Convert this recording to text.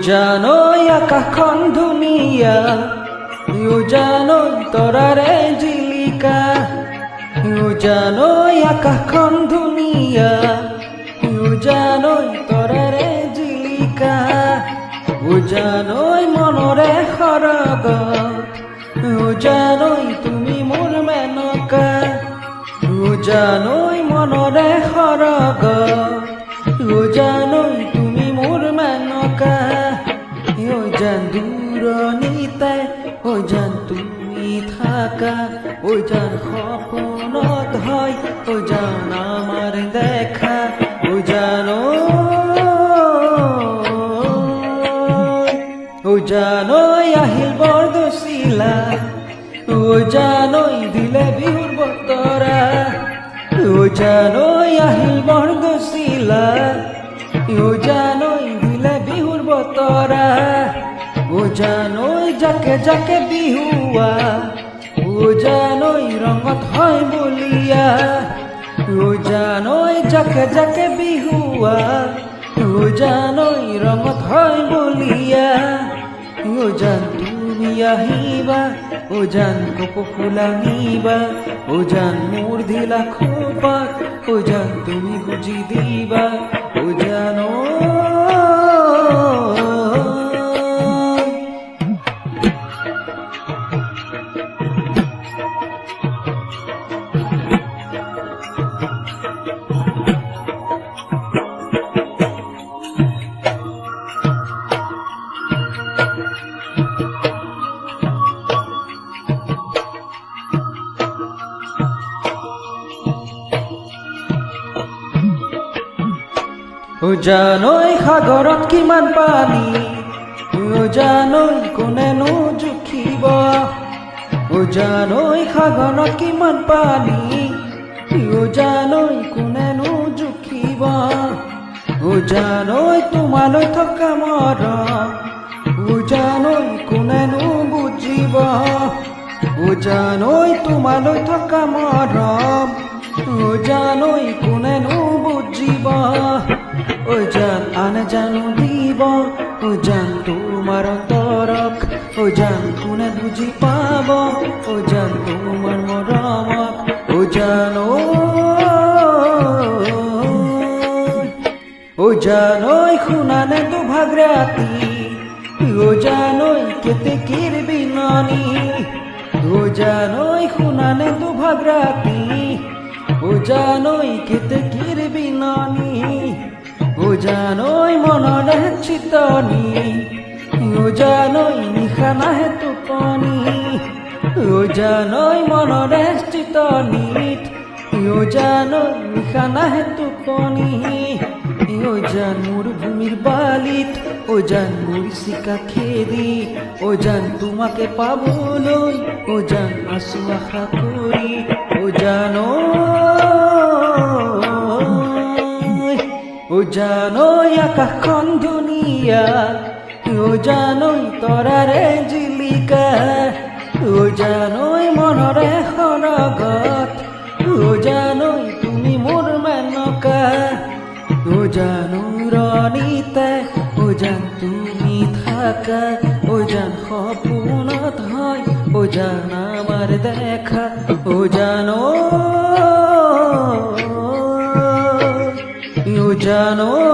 জানই আকাশখন ধুনীয়া, জানই তৰাৰে জিলিকা। জানই আকাশখন ধুনীয়া, জানই তৰাৰে জিলিকা। জানই মনৰে সৰগত, জানই তুমি মোৰ মেনকা। জানই মনৰে সৰগত, জানই তুমি মোৰ মেনকা। জান দূৰণিতে, জান তুমি থাকা। জান সপোনত হয়, জান আমাৰ দেখা। জানই আহিল বৰদৈচিলা, জানই দিলে বিহুৰ বতৰা। জানই আহিল বৰদৈচিলা, জানই দিলে বিহুৰ বতৰা। জানই জাকে জাকে বিহুৱা, জানই ৰঙত হয় বলিয়া। জানই জাকে জাকে বিহুৱা, জানই ৰঙত হয় বলিয়া। জান তুমি আহিবা, জান কপৌ ফুল আনিবা। জান মোৰ ধিলা খোপাত, জান তুমি গুজি দিবা। জান জানই সাগৰত কিমান পানী, জানই কোনেনো জুখিব। জানই সাগৰত কিমান পানী, জানই কোনেনো জুখিব। জানই তোমালৈ থকা মৰম, জানই কোনেনো বুজিব। জানই তোমালৈ থকা মৰম, জানই কোনেনো বুজিব। জান আন জানো দিব, জান তোমাৰ অন্তৰক। জান কোনে বুজি পাব, জান তোমাৰ মৰমক। জানই শুনানে দুভাগ ৰাতি, জানই কেতেকীৰ বিননি। জানই শুনানে দুভাগ ৰাতি, জানই কেতেকীৰ বিননি। জানই মনৰে চিতনি, জানই নিশা নাহে টোপনি। জানই মনৰে চিতনিত, জানই নিশা নাহে টোপনি। জান মোৰ ভূমিৰ বালিত, জান মোৰ চিকা খেদি। জান তোমাকে পাবলৈ, জান আছো আশা কৰি। জানই আকাশখন ধুনীয়া, জানই তৰাৰে জিলিকা। জানই মনৰে সৰগত, জানই তুমি মোৰ মেনকা। জানই ৰণিতে, জান তুমি থাকা। জান সপোনত হয়, জান আমাৰ দেখা। জানই